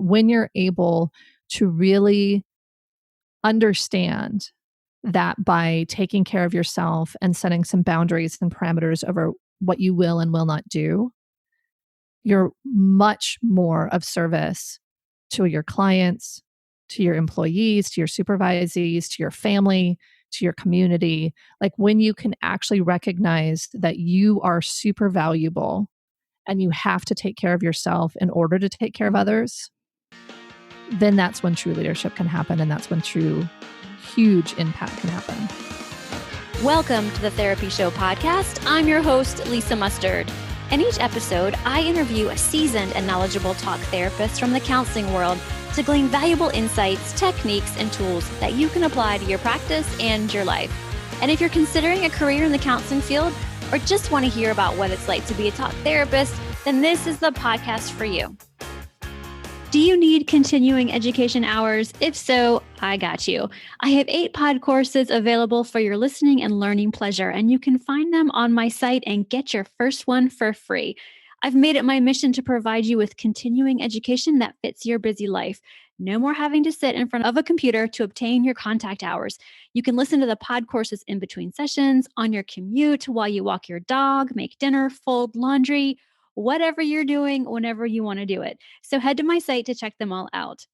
when you're able to really understand that by taking care of yourself and setting some boundaries and parameters over what you will and will not do, you're much more of service to your clients, to your employees, to your supervisees, to your family, to your community. Like when you can actually recognize that you are super valuable and you have to take care of yourself in order to take care of others, then that's when true leadership can happen. And that's when true, huge impact can happen. Welcome to the Therapy Show podcast. I'm your host, Lisa Mustard. In each episode, I interview a seasoned and knowledgeable talk therapist from the counseling world to glean valuable insights, techniques, and tools that you can apply to your practice and your life. And if you're considering a career in the counseling field or just want to hear about what it's like to be a talk therapist, then this is the podcast for you. Do you need continuing education hours? If so, I got you. I have 8 Podcourses available for your listening and learning pleasure, and you can find them on my site and get your first one for free. I've made it my mission to provide you with continuing education that fits your busy life. No more having to sit in front of a computer to obtain your contact hours. You can listen to the Podcourses in between sessions, on your commute, while you walk your dog, make dinner, fold laundry, whatever you're doing, whenever you want to do it. So head to my site to check them all out.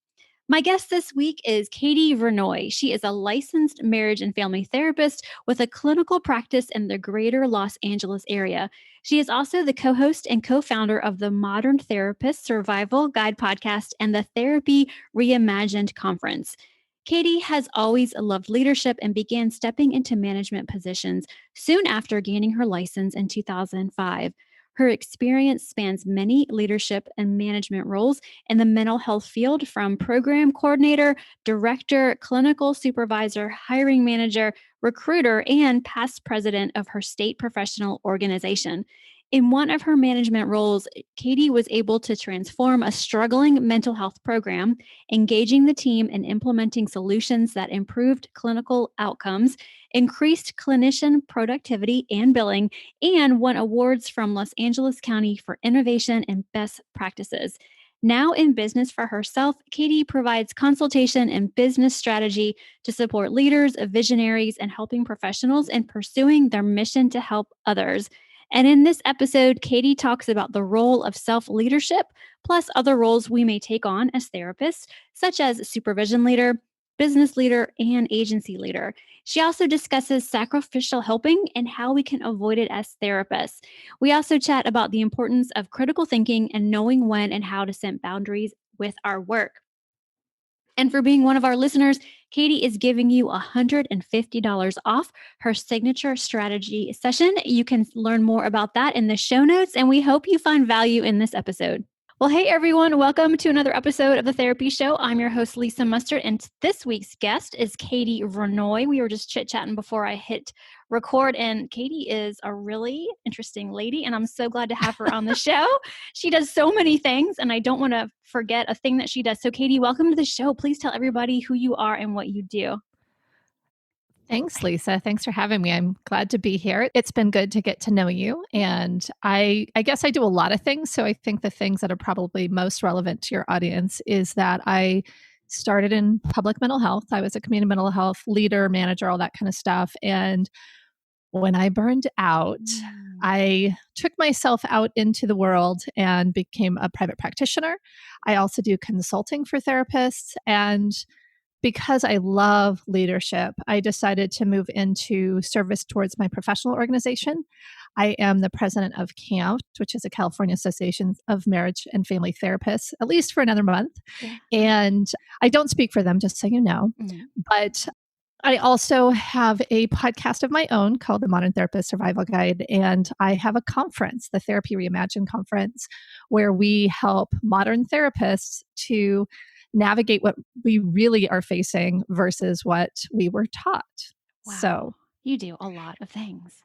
My guest this week is Katie Vernoy. She is a licensed marriage and family therapist with a clinical practice in the greater Los Angeles area. She is also the co-host and co-founder of the Modern Therapist Survival Guide podcast and the Therapy Reimagined Conference. Katie has always loved leadership and began stepping into management positions soon after gaining her license in 2005. Her experience spans many leadership and management roles in the mental health field, from program coordinator, director, clinical supervisor, hiring manager, recruiter, and past president of her state professional organization. In one of her management roles, Katie was able to transform a struggling mental health program, engaging the team and implementing solutions that improved clinical outcomes, increased clinician productivity and billing, and won awards from Los Angeles County for innovation and best practices. Now in business for herself, Katie provides consultation and business strategy to support leaders, visionaries, and helping professionals in pursuing their mission to help others. And in this episode, Katie talks about the role of self-leadership, plus other roles we may take on as therapists, such as supervision leader, business leader, and agency leader. She also discusses sacrificial helping and how we can avoid it as therapists. We also chat about the importance of critical thinking and knowing when and how to set boundaries with our work. And for being one of our listeners, Katie is giving you $150 off her signature strategy session. You can learn more about that in the show notes, and we hope you find value in this episode. Well, hey, everyone. Welcome to another episode of The Therapy Show. I'm your host, Lisa Mustard, and this week's guest is Katie Vernoy. We were just chit-chatting before I hit record, and Katie is a really interesting lady, and I'm so glad to have her on the show. She does so many things, and I don't want to forget a thing that she does. So, Katie, welcome to the show. Please tell everybody who you are and what you do. Thanks, Lisa. Thanks for having me. I'm glad to be here. It's been good to get to know you. And I guess I do a lot of things. So I think the things that are probably most relevant to your audience is that I started in public mental health. I was a community mental health leader, manager, all that kind of stuff. And when I burned out, I took myself out into the world and became a private practitioner. I also do consulting for therapists. And because I love leadership, I decided to move into service towards my professional organization. I am the president of CAMT, which is a California Association of Marriage and Family Therapists, at least for another month. Yeah. And I don't speak for them, just so you know. Mm-hmm. But I also have a podcast of my own called the Modern Therapist Survival Guide. And I have a conference, the Therapy Reimagined Conference, where we help modern therapists to navigate what we really are facing versus what we were taught. Wow. So you do a lot of things.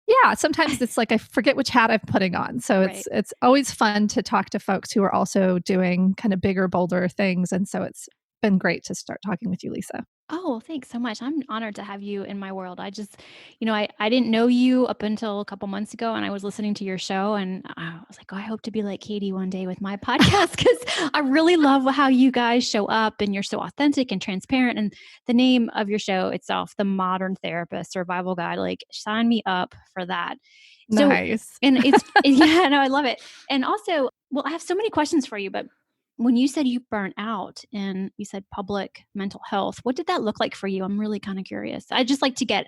Yeah, sometimes it's like I forget which hat I'm putting on. So it's always fun to talk to folks who are also doing kind of bigger, bolder things. And so it's been great to start talking with you, Lisa. Oh, thanks so much. I'm honored to have you in my world. I just, I didn't know you up until a couple months ago, and I was listening to your show, and I was like, oh, I hope to be like Katie one day with my podcast, because I really love how you guys show up, and you're so authentic and transparent. And the name of your show itself, The Modern Therapist Survival Guide, like sign me up for that. So, Nice. and it's, yeah, no, I love it. And also, well, I have so many questions for you, but when you said you burnt out and you said public mental health, what did that look like for you? I'm really kind of curious. I just like to get,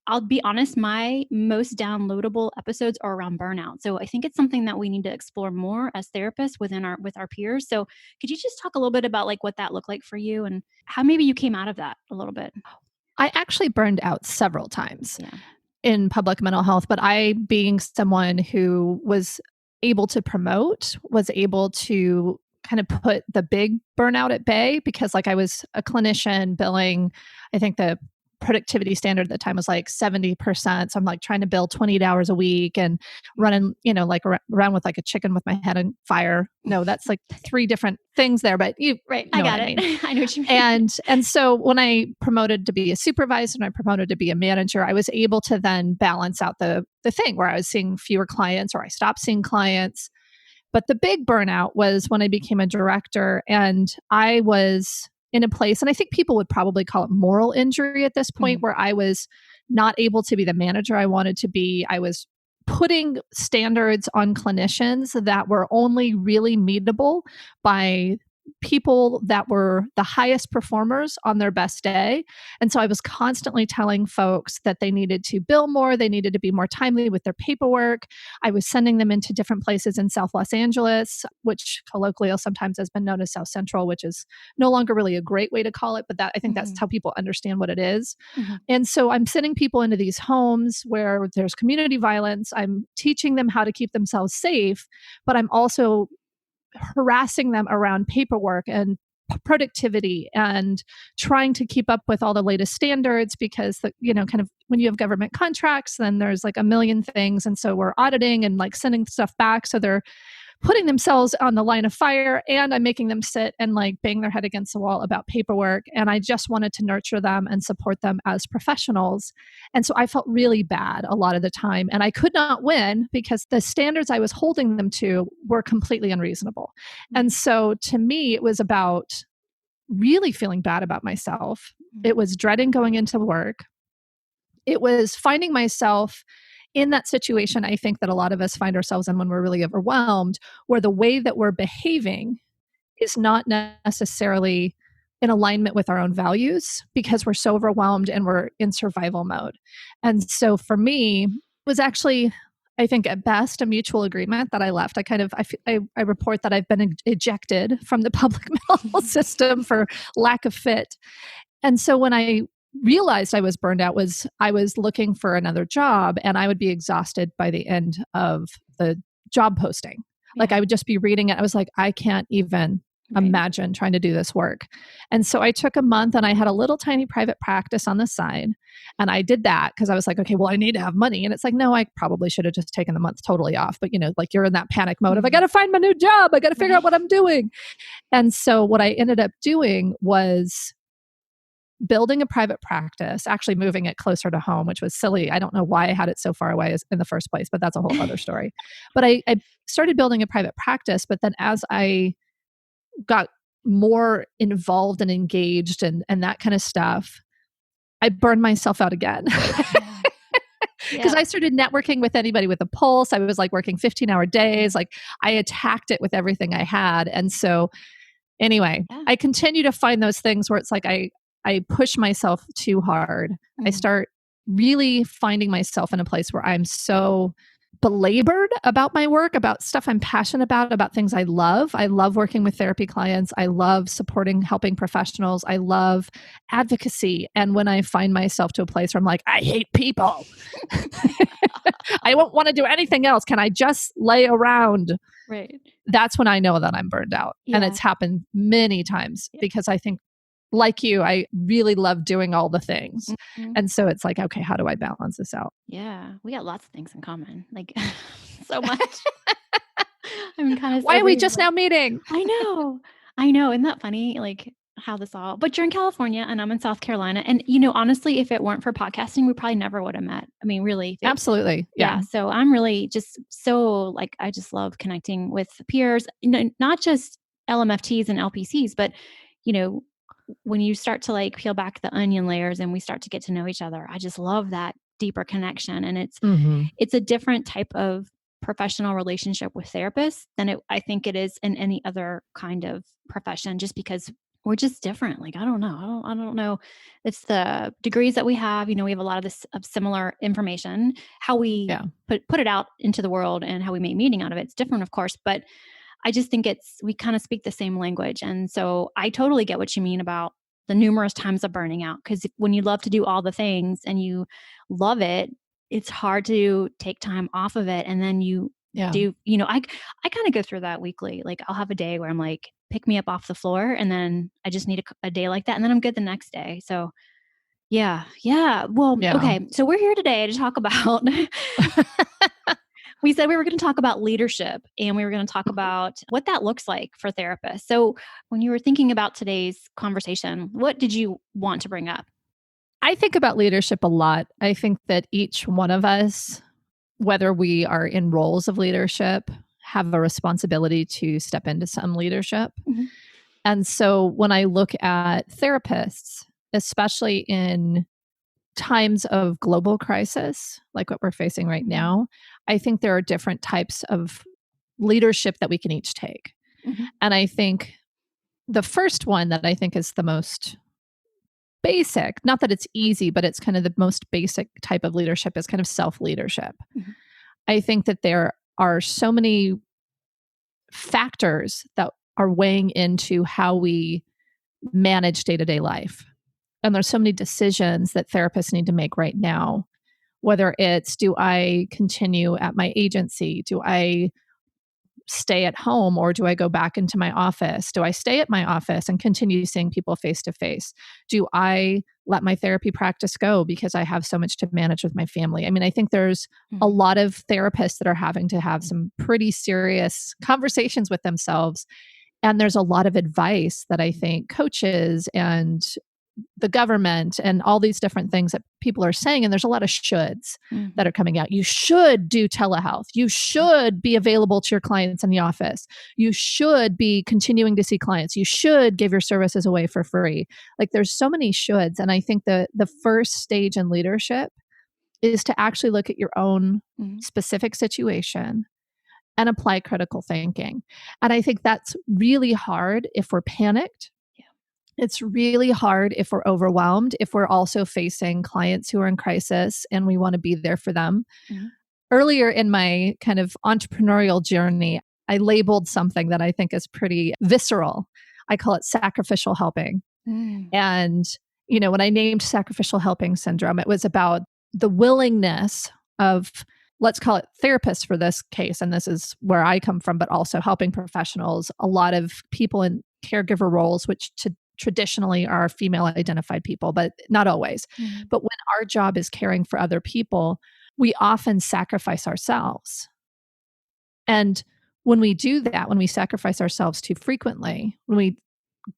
I'll be honest, my most downloadable episodes are around burnout. So I think it's something that we need to explore more as therapists with our peers. So could you just talk a little bit about like what that looked like for you and how maybe you came out of that a little bit? I actually burned out several times Yeah. in public mental health, but I, being someone who was able to promote, was able to kind of put the big burnout at bay, because like I was a clinician billing, I think the productivity standard at the time was like 70%. So I'm like trying to bill 28 hours a week and running, like around with like a chicken with my head on fire. No, that's like three different things there, but you Right. know I got what I it. mean. I know what you mean. And so when I promoted to be a supervisor and I promoted to be a manager, I was able to then balance out the thing where I was seeing fewer clients or I stopped seeing clients. But the big burnout was when I became a director, and I was in a place, and I think people would probably call it moral injury at this point, where I was not able to be the manager I wanted to be. I was putting standards on clinicians that were only really meetable by people that were the highest performers on their best day. And so I was constantly telling folks that they needed to bill more, they needed to be more timely with their paperwork. I was sending them into different places in South Los Angeles, which colloquially sometimes has been known as South Central, which is no longer really a great way to call it, but that I think that's how people understand what it is. And so I'm sending people into these homes where there's community violence. I'm teaching them how to keep themselves safe, but I'm also harassing them around paperwork and productivity and trying to keep up with all the latest standards, because kind of when you have government contracts, then there's like a million things, and so we're auditing and like sending stuff back, so they're putting themselves on the line of fire, and I'm making them sit and like bang their head against the wall about paperwork. And I just wanted to nurture them and support them as professionals. And so I felt really bad a lot of the time, and I could not win because the standards I was holding them to were completely unreasonable. And so to me, it was about really feeling bad about myself. It was dreading going into work. It was finding myself in that situation, I think, that a lot of us find ourselves in when we're really overwhelmed, where the way that we're behaving is not necessarily in alignment with our own values because we're so overwhelmed and we're in survival mode. And so for me, it was actually, I think, at best, a mutual agreement that I left. I report that I've been ejected from the public mental health system for lack of fit. And so when I realized I was burned out, I was looking for another job, and I would be exhausted by the end of the job posting. Like I would just be reading it. I was like, I can't even imagine trying to do this work. And so I took a month and I had a little tiny private practice on the side. And I did that because I was like, okay, well, I need to have money. And it's like, no, I probably should have just taken the month totally off. But like you're in that panic mode of, I got to find my new job. I got to figure out what I'm doing. And so what I ended up doing was building a private practice, actually moving it closer to home, which was silly. I don't know why I had it so far away in the first place, but that's a whole other story. But I started building a private practice, but then as I got more involved and engaged and that kind of stuff, I burned myself out again. Because I started networking with anybody with a pulse. I was like working 15-hour days. Like I attacked it with everything I had. And so anyway, I continue to find those things where it's like I push myself too hard. I start really finding myself in a place where I'm so belabored about my work, about stuff I'm passionate about things I love. I love working with therapy clients. I love supporting, helping professionals. I love advocacy. And when I find myself to a place where I'm like, I hate people. I won't want to do anything else. Can I just lay around? Right. That's when I know that I'm burned out. And it's happened many times because I think, like you, I really love doing all the things. And so it's like, okay, how do I balance this out? Yeah. We got lots of things in common. Like so much. I'm kind of Why are we just now meeting? I know. Isn't that funny? Like how this all, but you're in California and I'm in South Carolina. And, honestly, if it weren't for podcasting, we probably never would have met. I mean, really. Absolutely. Yeah. So I'm really just so I just love connecting with peers, not just LMFTs and LPCs, but, when you start to peel back the onion layers and we start to get to know each other, I just love that deeper connection. And it's a different type of professional relationship with therapists than I think it is in any other kind of profession, just because we're just different. I don't know. I don't know. It's the degrees that we have. We have a lot of this of similar information. How we put it out into the world and how we make meaning out of it. It's different, of course, but I just think we kind of speak the same language. And so I totally get what you mean about the numerous times of burning out. Because when you love to do all the things and you love it, it's hard to take time off of it. And then you do, I kind of go through that weekly. I'll have a day where I'm like, pick me up off the floor. And then I just need a day like that. And then I'm good the next day. So yeah. Well, okay. So we're here today to talk about, we said we were going to talk about leadership and we were going to talk about what that looks like for therapists. So when you were thinking about today's conversation, what did you want to bring up? I think about leadership a lot. I think that each one of us, whether we are in roles of leadership, have a responsibility to step into some leadership. Mm-hmm. And so when I look at therapists, especially in times of global crisis, like what we're facing right now, I think there are different types of leadership that we can each take. Mm-hmm. And I think the first one that I think is the most basic, not that it's easy, but it's kind of the most basic type of leadership, is kind of self-leadership. Mm-hmm. I think that there are so many factors that are weighing into how we manage day-to-day life. And there's so many decisions that therapists need to make right now, whether it's, do I continue at my agency? Do I stay at home or do I go back into my office? Do I stay at my office and continue seeing people face to face? Do I let my therapy practice go because I have so much to manage with my family? I mean, I think there's a lot of therapists that are having to have some pretty serious conversations with themselves. And there's a lot of advice that I think coaches and the government and all these different things that people are saying. And there's a lot of shoulds that are coming out. You should do telehealth. You should be available to your clients in the office. You should be continuing to see clients. You should give your services away for free. There's so many shoulds. And I think the first stage in leadership is to actually look at your own specific situation and apply critical thinking. And I think that's really hard if we're panicked. It's really hard if we're overwhelmed, if we're also facing clients who are in crisis and we want to be there for them. Mm-hmm. Earlier in my kind of entrepreneurial journey, I labeled something that I think is pretty visceral. I call it sacrificial helping. And, when I named sacrificial helping syndrome, it was about the willingness of, let's call it therapists for this case, and this is where I come from, but also helping professionals, a lot of people in caregiver roles, which traditionally are female identified people, but not always. Mm-hmm. But when our job is caring for other people, we often sacrifice ourselves. And when we do that, when we sacrifice ourselves too frequently, when we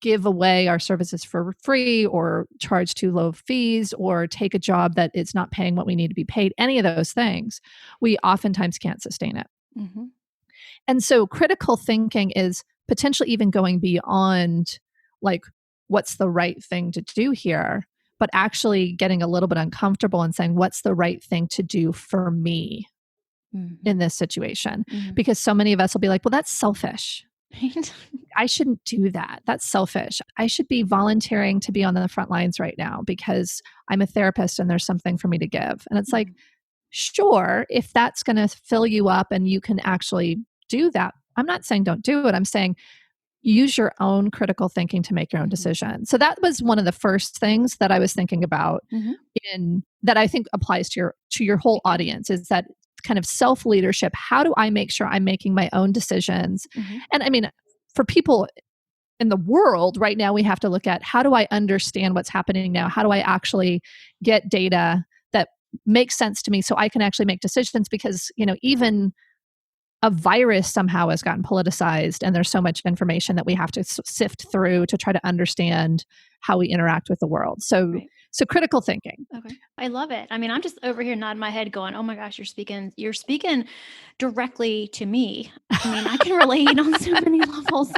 give away our services for free or charge too low fees or take a job that is not paying what we need to be paid, any of those things, we oftentimes can't sustain it. Mm-hmm. And so critical thinking is potentially even going beyond what's the right thing to do here, but actually getting a little bit uncomfortable and saying, what's the right thing to do for me in this situation? Because so many of us will be like, well, that's selfish. I shouldn't do that. That's selfish. I should be volunteering to be on the front lines right now because I'm a therapist and there's something for me to give. And it's like, sure, if that's going to fill you up and you can actually do that. I'm not saying don't do it. I'm saying use your own critical thinking to make your own decision. So that was one of the first things that I was thinking about in that I think applies to your whole audience, is that kind of self-leadership. How do I make sure I'm making my own decisions? And I mean, for people in the world right now, we have to look at, how do I understand what's happening now? How do I actually get data that makes sense to me so I can actually make decisions? Because, even a virus somehow has gotten politicized, and there's so much information that we have to sift through to try to understand how we interact with the world. So, Right. so critical thinking. Okay. I love it. I mean, I'm just over here nodding my head going, oh my gosh, you're speaking directly to me. I mean, I can relate on so many levels.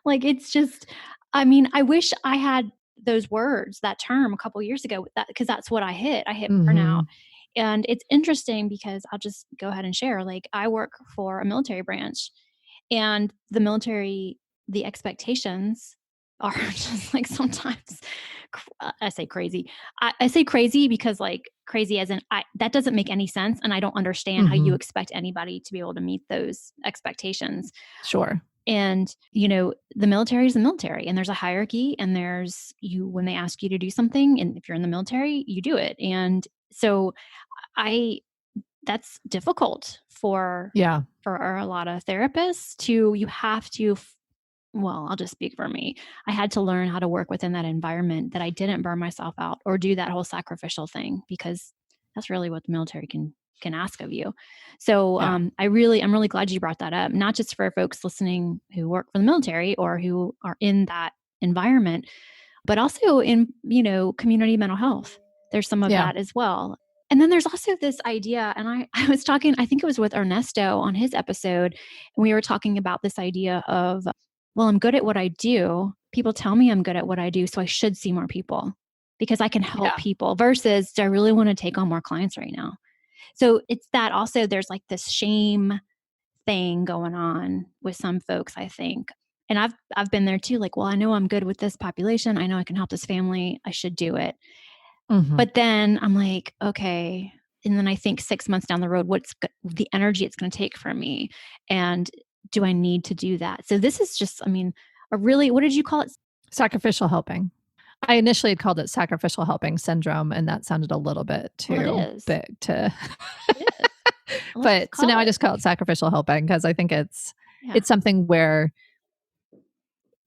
Like, it's just, I mean, I wish I had those words, that term a couple years ago, because that's what I hit. I hit burnout. Mm-hmm. And it's interesting because I'll just go ahead and share, like, I work for a military branch, and the military, the expectations are just like sometimes I say crazy. I say crazy because, like, crazy as in that doesn't make any sense. And I don't understand how you Mm-hmm. expect anybody to be able to meet those expectations. Sure. And, the military is the military, and there's a hierarchy, and there's when they ask you to do something, and if you're in the military, you do it. And so that's difficult for Yeah. a lot of therapists you have to, well, I'll just speak for me. I had to learn how to work within that environment, that I didn't burn myself out or do that whole sacrificial thing, because that's really what the military can ask of you. So Yeah. I'm really glad you brought that up, not just for folks listening who work for the military or who are in that environment, but also in, community mental health. There's some of Yeah. that as well. And then there's also this idea, and I was talking, I think it was with Ernesto on his episode, and we were talking about this idea of, well, I'm good at what I do. People tell me I'm good at what I do, so I should see more people because I can help Yeah. people, versus, do I really want to take on more clients right now? So it's that also, there's like this shame thing going on with some folks, I think. And I've been there too, like, well, I know I'm good with this population. I know I can help this family. I should do it. Mm-hmm. But then I'm like, okay. And then I think 6 months down the road, what's the energy it's going to take from me? And do I need to do that? So this is just, I mean, what did you call it? Sacrificial helping. I initially had called it sacrificial helping syndrome, and that sounded a little bit Well, it too is. big to. It is. Let's But just so now call I it. just call it sacrificial helping, because I think it's Yeah. something where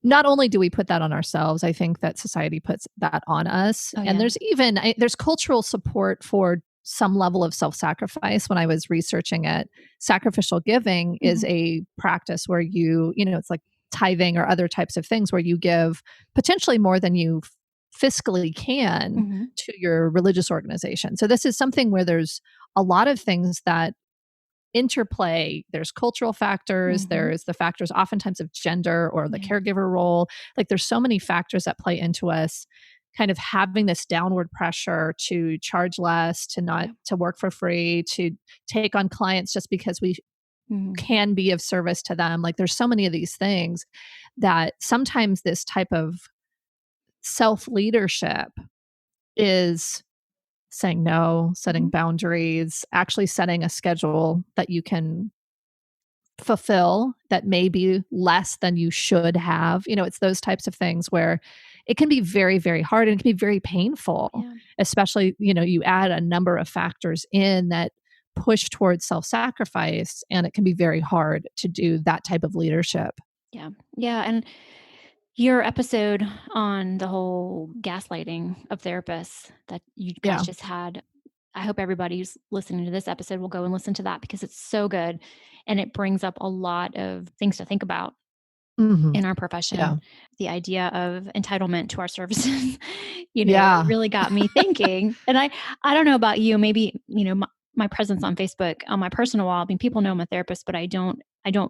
not only do we put that on ourselves, I think that society puts that on us. Oh, And yeah. there's even there's cultural support for some level of self-sacrifice. When I was researching it, sacrificial giving is a practice where it's like tithing or other types of things where you give potentially more than you fiscally can Mm-hmm. to your religious organization. So this is something where there's a lot of things that interplay. There's cultural factors, Mm-hmm. there's the factors oftentimes of gender or the Yeah. caregiver role. Like, there's so many factors that play into us kind of having this downward pressure to charge less, to not to work for free, to take on clients just because we Mm-hmm. can be of service to them. Like, there's so many of these things that sometimes this type of self leadership is saying no, setting Mm-hmm. boundaries, actually setting a schedule that you can fulfill that may be less than you should have. It's those types of things where it can be very, very hard, and it can be very painful, Yeah. especially, you add a number of factors in that push towards self-sacrifice, and it can be very hard to do that type of leadership. Yeah. Yeah. And your episode on the whole gaslighting of therapists that you guys Yeah. just had, I hope everybody who's listening to this episode will go and listen to that, because it's so good. And it brings up a lot of things to think about Mhm. in our Yeah. profession. The idea of entitlement to our services, Yeah. really got me thinking. And I don't know about you, maybe, my presence on Facebook, on my personal wall, I mean, people know I'm a therapist, but I don't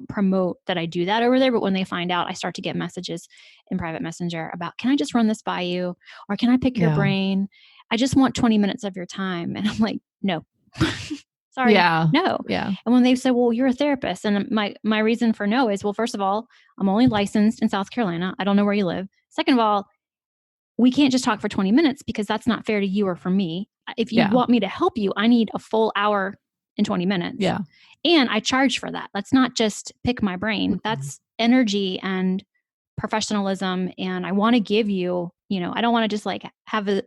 promote that I do that over there. But when they find out, I start to get messages in private messenger about, can I just run this by you? Or can I pick your Yeah. brain? I just want 20 minutes of your time. And I'm like, no, sorry, Yeah. no. Yeah. And when they say, well, you're a therapist. And my reason for no is, well, first of all, I'm only licensed in South Carolina. I don't know where you live. Second of all, we can't just talk for 20 minutes, because that's not fair to you or for me. If you Yeah. want me to help you, I need a full hour and 20 minutes. Yeah. And I charge for that. Let's not just pick my brain. Mhm. That's energy and professionalism. And I want to give you, I don't want to just like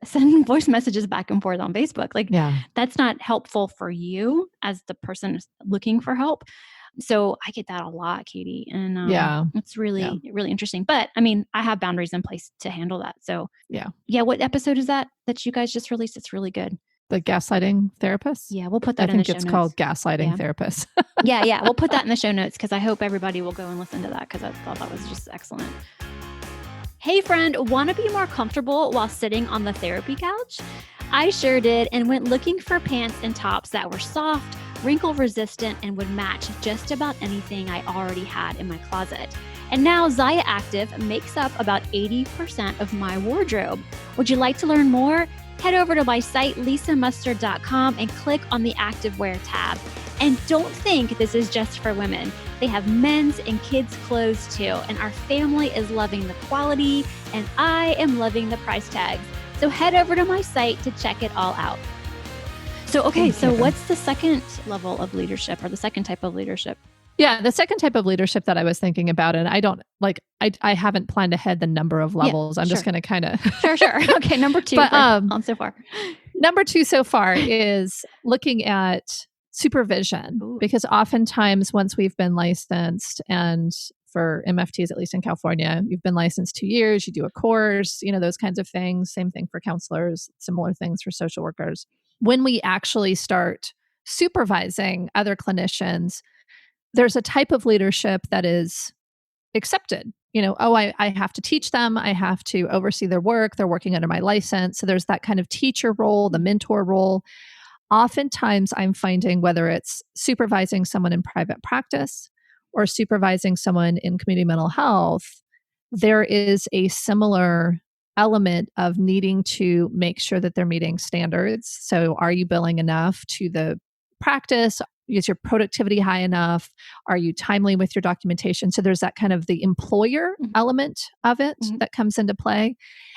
send voice messages back and forth on Facebook. Like, Yeah. that's not helpful for you as the person looking for help. So I get that a lot, Katie. And Yeah. it's Yeah. really, really interesting. But I mean, I have boundaries in place to handle that. So Yeah. yeah. What episode is that you guys just released? It's really good. The gaslighting therapist? Yeah, we'll put that I in the think show it's notes. called gaslighting therapist. Yeah. We'll put that in the show notes because I hope everybody will go and listen to that because I thought that was just excellent. Hey friend, want to be more comfortable while sitting on the therapy couch? I sure did, and went looking for pants and tops that were soft, wrinkle resistant, and would match just about anything I already had in my closet. And now Zaya Active makes up about 80% of my wardrobe. Would you like to learn more? Head over to my site, lisamustard.com, and click on the Activewear tab. And don't think this is just for women. They have men's and kids' clothes too. And our family is loving the quality, and I am loving the price tags. So head over to my site to check it all out. So what's the second level of leadership, or the second type of leadership? Yeah, the second type of leadership that I was thinking about, and I haven't planned ahead the number of levels. I'm just going to kind of... Sure. Okay, number 2 on so far. Number 2 so far is looking at supervision. Ooh. Because oftentimes once we've been licensed, and for MFTs, at least in California, you've been licensed 2 years, you do a course, those kinds of things. Same thing for counselors, similar things for social workers. When we actually start supervising other clinicians, there's a type of leadership that is accepted. I have to teach them. I have to oversee their work. They're working under my license. So there's that kind of teacher role, the mentor role. Oftentimes I'm finding, whether it's supervising someone in private practice or supervising someone in community mental health, there is a similar element of needing to make sure that they're meeting standards. So are you billing enough to the practice? Is your productivity high enough? Are you timely with your documentation? So there's that kind of the employer element of it that comes into play.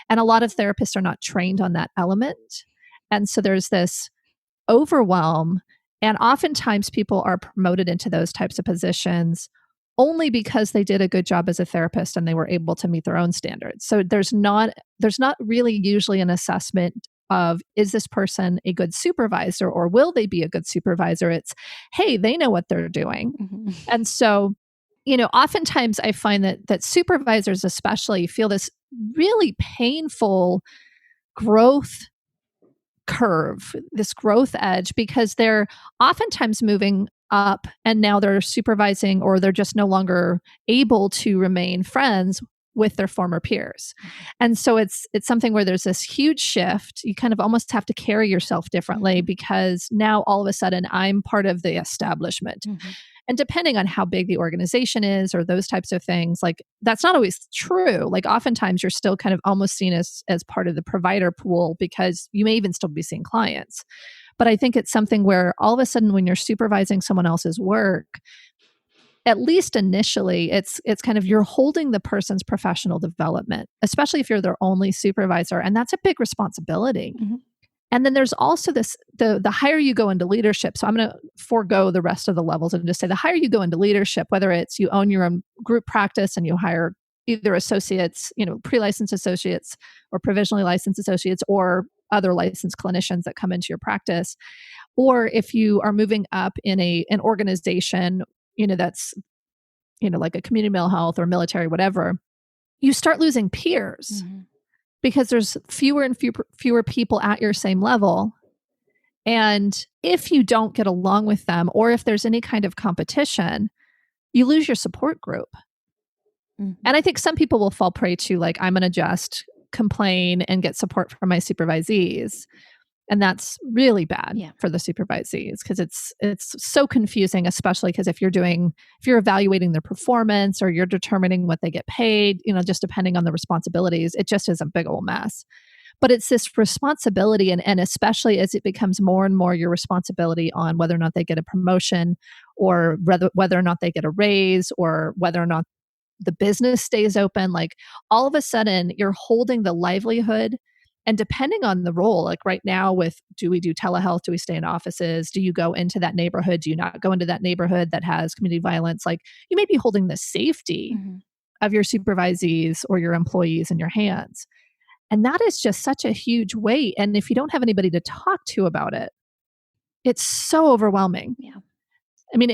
And a lot of therapists are not trained on that element. And so there's this overwhelm. And oftentimes people are promoted into those types of positions only because they did a good job as a therapist and they were able to meet their own standards. So there's not really usually an assessment of, is this person a good supervisor, or will they be a good supervisor? It's, hey, they know what they're doing. Mm-hmm. And so, oftentimes I find that supervisors especially feel this really painful growth curve, this growth edge, because they're oftentimes moving up and now they're supervising, or they're just no longer able to remain friends with their former peers. And so it's something where there's this huge shift. You kind of almost have to carry yourself differently because now all of a sudden I'm part of the establishment. Mm-hmm. And depending on how big the organization is or those types of things, like that's not always true. Like oftentimes you're still kind of almost seen as part of the provider pool because you may even still be seeing clients. But I think it's something where all of a sudden when you're supervising someone else's work, at least initially, it's kind of you're holding the person's professional development, especially if you're their only supervisor. And that's a big responsibility. Mm-hmm. And then there's also this, the higher you go into leadership. So I'm going to forego the rest of the levels and just say the higher you go into leadership, whether it's you own your own group practice and you hire either associates, pre-licensed associates or provisionally licensed associates or other licensed clinicians that come into your practice, or if you are moving up in an organization, that's, like a community mental health or military, whatever, you start losing peers because there's fewer and fewer people at your same level. And if you don't get along with them, or if there's any kind of competition, you lose your support group. Mm-hmm. And I think some people will fall prey to, like, I'm going to just complain and get support from my supervisees. And that's really bad for the supervisees because it's so confusing, especially because if you're evaluating their performance or you're determining what they get paid, just depending on the responsibilities, it just is a big old mess. But it's this responsibility, and especially as it becomes more and more your responsibility on whether or not they get a promotion or whether or not they get a raise or whether or not the business stays open, like all of a sudden you're holding the livelihood. And depending on the role, like right now do we do telehealth? Do we stay in offices? Do you go into that neighborhood? Do you not go into that neighborhood that has community violence? Like you may be holding the safety of your supervisees or your employees in your hands. And that is just such a huge weight. And if you don't have anybody to talk to about it, it's so overwhelming. Yeah. I mean,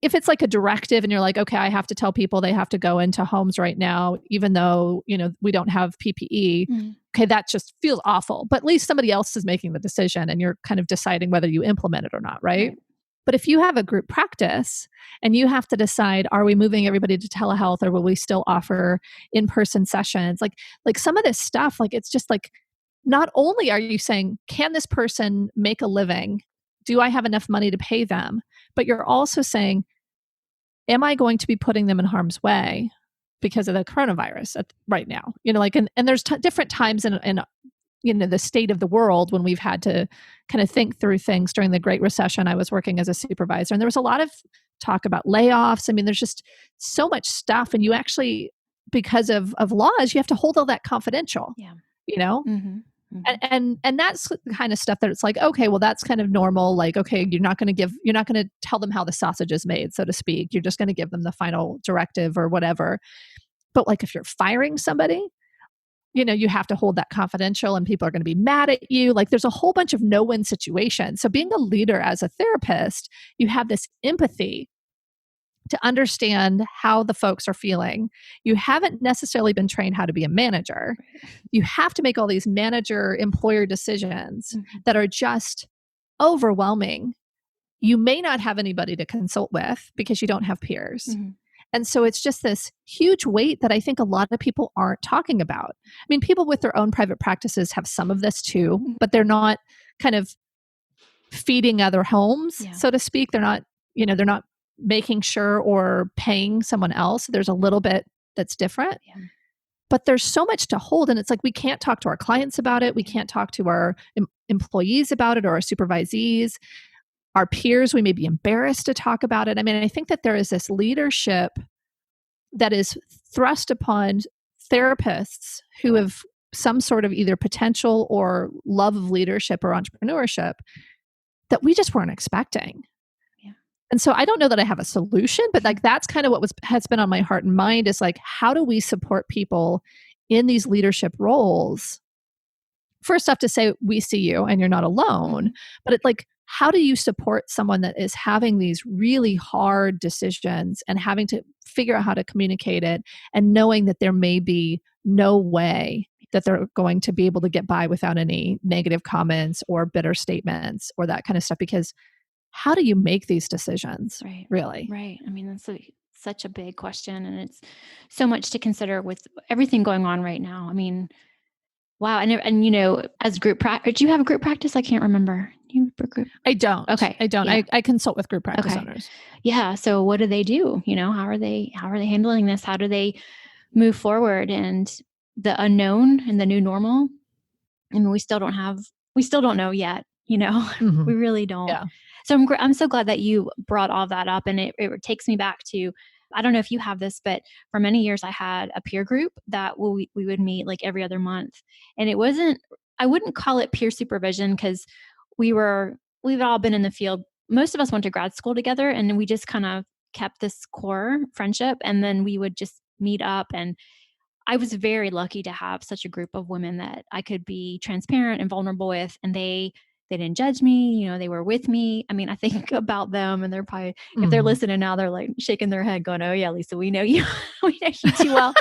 if it's like a directive and you're like, okay, I have to tell people they have to go into homes right now, even though, we don't have PPE. Okay, that just feels awful. But at least somebody else is making the decision and you're kind of deciding whether you implement it or not, right? But if you have a group practice and you have to decide, are we moving everybody to telehealth or will we still offer in-person sessions? Like some of this stuff, like it's just like, not only are you saying, can this person make a living? Do I have enough money to pay them? But you're also saying, am I going to be putting them in harm's way because of the coronavirus right now? And there's different times in the state of the world when we've had to kind of think through things. During the Great Recession, I was working as a supervisor, and there was a lot of talk about layoffs. I mean, there's just so much stuff, and you actually, because of laws, you have to hold all that confidential. Yeah. And that's the kind of stuff that it's like, okay, well, that's kind of normal. Like, okay, you're not going to tell them how the sausage is made, so to speak. You're just going to give them the final directive or whatever. But like, if you're firing somebody, you have to hold that confidential and people are going to be mad at you. Like, there's a whole bunch of no-win situations. So being a leader as a therapist, you have this empathy to understand how the folks are feeling. You haven't necessarily been trained how to be a manager. You have to make all these manager-employer decisions that are just overwhelming. You may not have anybody to consult with because you don't have peers. And so it's just this huge weight that I think a lot of people aren't talking about. I mean, people with their own private practices have some of this too, but they're not kind of feeding other homes, so to speak. They're not making sure or paying someone else. There's a little bit that's different. But there's so much to hold. And it's like, we can't talk to our clients about it. We can't talk to our employees about it or our supervisees. Our peers, we may be embarrassed to talk about it. I mean, I think that there is this leadership that is thrust upon therapists who have some sort of either potential or love of leadership or entrepreneurship that we just weren't expecting. And so I don't know that I have a solution, but like that's kind of what has been on my heart and mind is like, how do we support people in these leadership roles? First off, to say, we see you and you're not alone, but it's like, how do you support someone that is having these really hard decisions and having to figure out how to communicate it and knowing that there may be no way that they're going to be able to get by without any negative comments or bitter statements or that kind of stuff? Because how do you make these decisions? Really? Right. I mean, that's such a big question, and it's so much to consider with everything going on right now. I mean, wow. And as group practice, do you have a group practice? I can't remember. You have a group? I don't. Okay. I don't. Yeah. I consult with group practice owners. Yeah. So what do they do? How are they handling this? How do they move forward? And the unknown and the new normal. I mean, we still don't know yet, we really don't. Yeah. So I'm so glad that you brought all that up, and it takes me back to, I don't know if you have this, but for many years I had a peer group that we would meet like every other month, and I wouldn't call it peer supervision because we've all been in the field. Most of us went to grad school together, and we just kind of kept this core friendship, and then we would just meet up. And I was very lucky to have such a group of women that I could be transparent and vulnerable with, and they didn't judge me. They were with me. I mean, I think about them, and they're probably, if they're listening now, they're like shaking their head going, oh yeah, Lisa, we know you. We know you too well.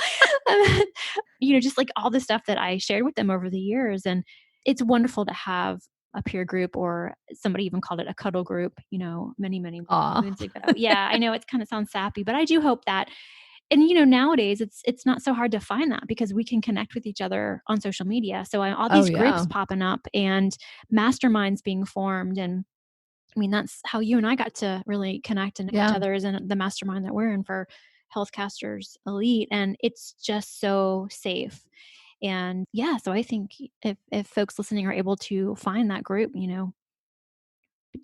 Just like all the stuff that I shared with them over the years. And it's wonderful to have a peer group, or somebody even called it a cuddle group, many moons ago. Yeah, I know it kind of sounds sappy, but I do hope that. And, nowadays it's not so hard to find that because we can connect with each other on social media. So all these groups popping up and masterminds being formed. And I mean, that's how you and I got to really connect and know each other, is in the mastermind that we're in for Healthcasters Elite. And it's just so safe. And so I think if folks listening are able to find that group,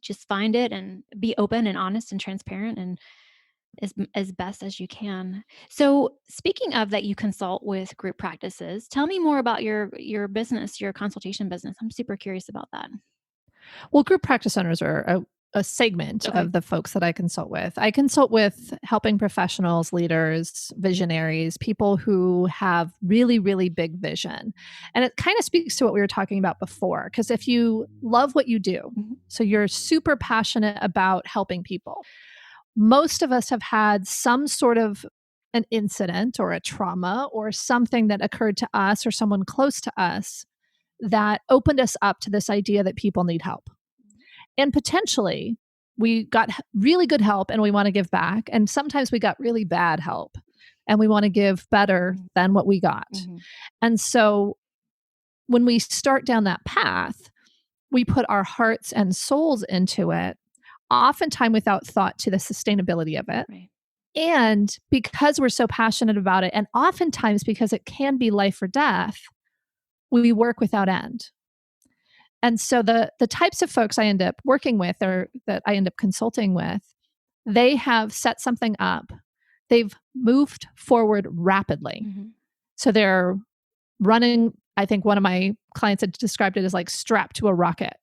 just find it and be open and honest and transparent and as best as you can. So speaking of that, you consult with group practices. Tell me more about your business, your consultation business. I'm super curious about that. Well, group practice owners are a segment of the folks that I consult with. I consult with helping professionals, leaders, visionaries, people who have really, really big vision. And it kind of speaks to what we were talking about before, because if you love what you do, so you're super passionate about helping people, most of us have had some sort of an incident or a trauma or something that occurred to us or someone close to us that opened us up to this idea that people need help. And potentially we got really good help and we want to give back. And sometimes we got really bad help and we want to give better than what we got. And so when we start down that path, we put our hearts and souls into it, oftentimes without thought to the sustainability of it. Right. And because we're so passionate about it, and oftentimes because it can be life or death, we work without end. And so the types of folks I end up working with or that I end up consulting with, they have set something up. They've moved forward rapidly. So they're running, I think one of my clients had described it as like strapped to a rocket.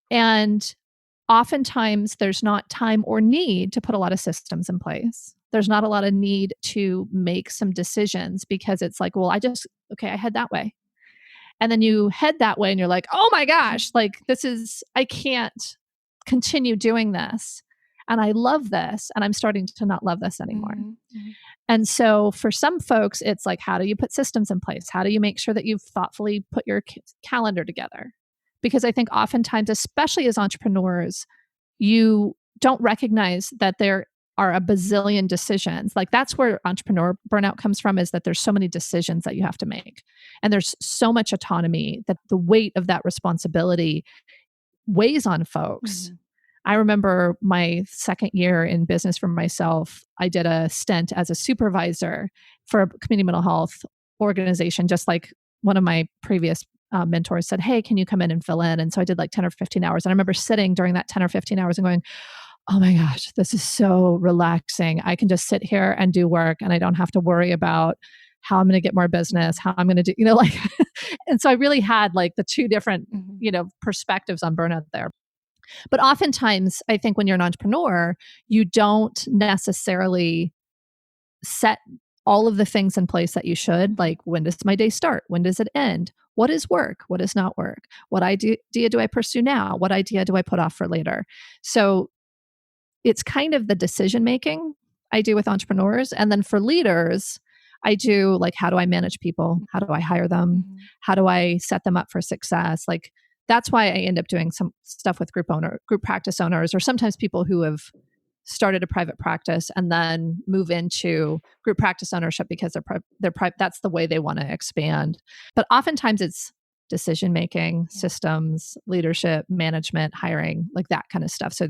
And oftentimes there's not time or need to put a lot of systems in place. There's not a lot of need to make some decisions because it's like, well, I head that way. And then you head that way and you're like, oh my gosh, like I can't continue doing this. And I love this. And I'm starting to not love this anymore. And so for some folks, it's like, how do you put systems in place? How do you make sure that you've thoughtfully put your calendar together? Because I think oftentimes, especially as entrepreneurs, you don't recognize that there are a bazillion decisions. Like that's where entrepreneur burnout comes from, is that there's so many decisions that you have to make. And there's so much autonomy that the weight of that responsibility weighs on folks. I remember my second year in business for myself, I did a stint as a supervisor for a community mental health organization, just like one of my previous mentors said, hey, can you come in and fill in? And so I did like 10 or 15 hours. And I remember sitting during that 10 or 15 hours and going, oh my gosh, this is so relaxing. I can just sit here and do work and I don't have to worry about how I'm going to get more business, how I'm going to do, like, and so I really had like the two different, perspectives on burnout there. But oftentimes I think when you're an entrepreneur, you don't necessarily set all of the things in place that you should, like when does my day start? When does it end? What is work? What is not work? What idea do I pursue now? What idea do I put off for later? So it's kind of the decision-making I do with entrepreneurs. And then for leaders, I do like, how do I manage people? How do I hire them? How do I set them up for success? Like, that's why I end up doing some stuff with group practice owners, or sometimes people who have started a private practice and then move into group practice ownership because that's the way they want to expand. But oftentimes it's decision-making, systems, leadership, management, hiring, like that kind of stuff. So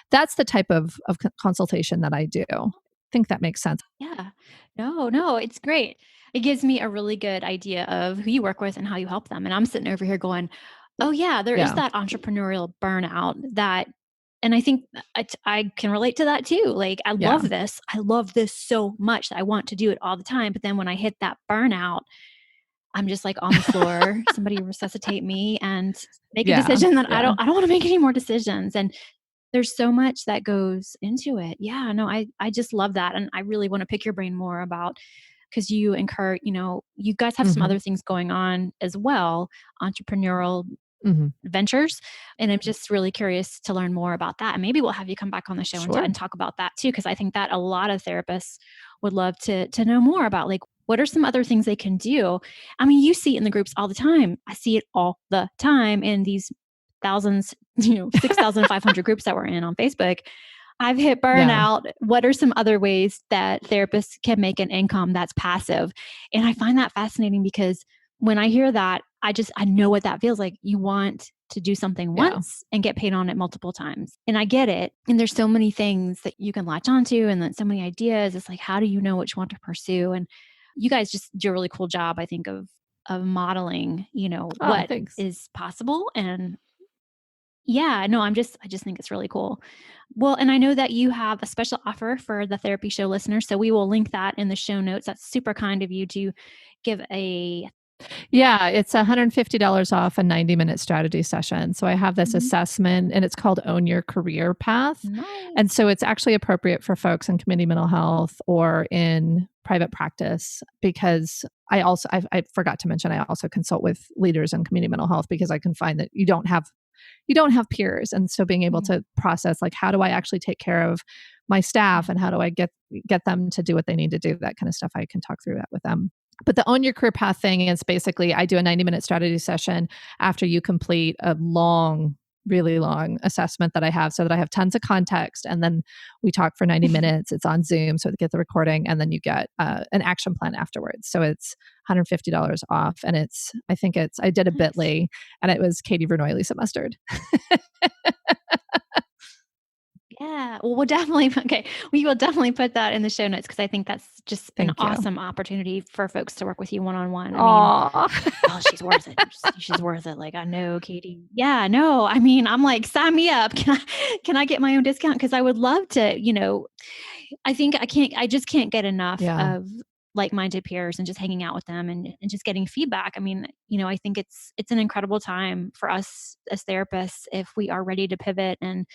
that's the type of consultation that I do. I think that makes sense. Yeah. No, it's great. It gives me a really good idea of who you work with and how you help them. And I'm sitting over here going, oh yeah, there is that entrepreneurial burnout that, and I think I can relate to that too. Like, I love this. I love this so much that I want to do it all the time. But then when I hit that burnout, I'm just like on the floor, somebody resuscitate me and make a decision that I don't want to make any more decisions. And there's so much that goes into it. Yeah, no, I just love that. And I really want to pick your brain more about, because you incur, you guys have some other things going on as well, entrepreneurial ventures. And I'm just really curious to learn more about that. And maybe we'll have you come back on the show and talk about that too. Because I think that a lot of therapists would love to know more about, like, what are some other things they can do? I mean, you see it in the groups all the time. I see it all the time in these thousands, 6,500 groups that we're in on Facebook. I've hit burnout. Yeah. What are some other ways that therapists can make an income that's passive? And I find that fascinating because when I hear that, I know what that feels like. You want to do something once and get paid on it multiple times. And I get it. And there's so many things that you can latch onto and then so many ideas. It's like, how do you know what you want to pursue? And you guys just do a really cool job, I think, of modeling, what is possible. And yeah, no, I just think it's really cool. Well, and I know that you have a special offer for the Therapy Show listeners. So we will link that in the show notes. That's super kind of you to give a... Yeah, it's $150 off a 90-minute strategy session. So I have this assessment and it's called Own Your Career Path. Nice. And so it's actually appropriate for folks in community mental health or in private practice, because I forgot to mention, I also consult with leaders in community mental health, because I can find that you don't have peers. And so being able to process, like, how do I actually take care of my staff and how do I get them to do what they need to do, that kind of stuff. I can talk through that with them. But the Own Your Career Path thing is basically I do a 90-minute strategy session after you complete a really long assessment that I have, so that I have tons of context. And then we talk for 90 minutes. It's on Zoom, so to get the recording, and then you get an action plan afterwards. So it's $150 off. And I did a Bitly, and it was Katie Vernoy, Lisa Mustard. Yeah. Well, we will definitely put that in the show notes, because I think that's just an awesome opportunity for folks to work with you one-on-one. I mean, oh, she's worth it. She's worth it. Like, I know, Katie. Yeah, no, I mean, I'm like, sign me up. Can I get my own discount? Because I would love to, I just can't get enough of like-minded peers and just hanging out with them and just getting feedback. I mean, I think it's an incredible time for us as therapists if we are ready to pivot and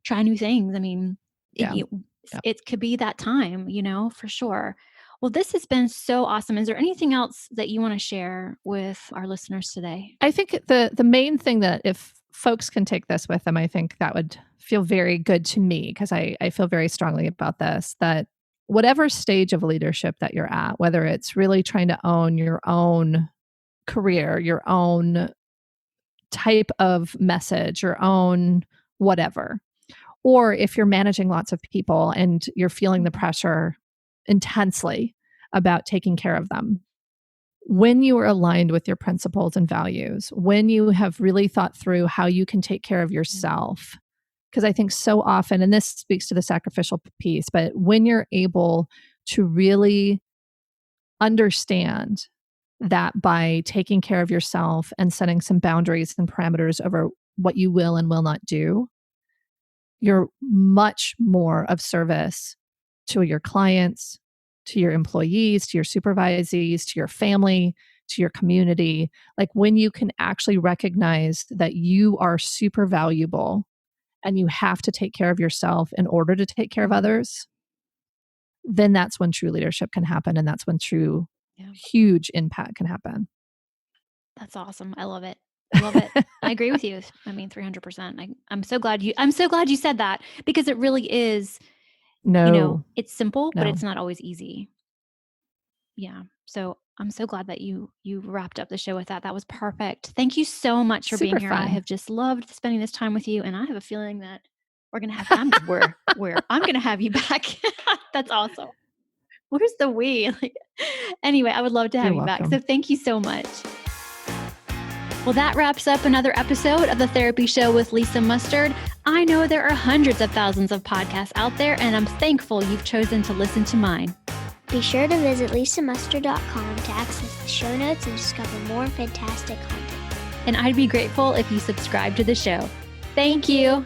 try new things. I mean, it could be that time, for sure. Well, this has been so awesome. Is there anything else that you want to share with our listeners today? I think the main thing that if folks can take this with them, I think that would feel very good to me, because I feel very strongly about this, that whatever stage of leadership that you're at, whether it's really trying to own your own career, your own type of message, your own whatever, or if you're managing lots of people and you're feeling the pressure intensely about taking care of them, when you are aligned with your principles and values, when you have really thought through how you can take care of yourself, because I think so often, and this speaks to the sacrificial piece, but when you're able to really understand that by taking care of yourself and setting some boundaries and parameters over what you will and will not do, you're much more of service to your clients, to your employees, to your supervisees, to your family, to your community. Like, when you can actually recognize that you are super valuable and you have to take care of yourself in order to take care of others, then that's when true leadership can happen. And that's when true, huge impact can happen. That's awesome. I love it. I love it. I agree with you. I mean, 300%. I'm so glad you said that, because it really is, it's simple, but it's not always easy. Yeah. So I'm so glad that you wrapped up the show with that. That was perfect. Thank you so much for being here. Fun. I have just loved spending this time with you, and I have a feeling that we're going to have time where I'm going to have you back. That's awesome. Where's the we? Anyway, I would love to have you back. So thank you so much. Well, that wraps up another episode of The Therapy Show with Lisa Mustard. I know there are hundreds of thousands of podcasts out there, and I'm thankful you've chosen to listen to mine. Be sure to visit lisamustard.com to access the show notes and discover more fantastic content. And I'd be grateful if you subscribe to the show. Thank you.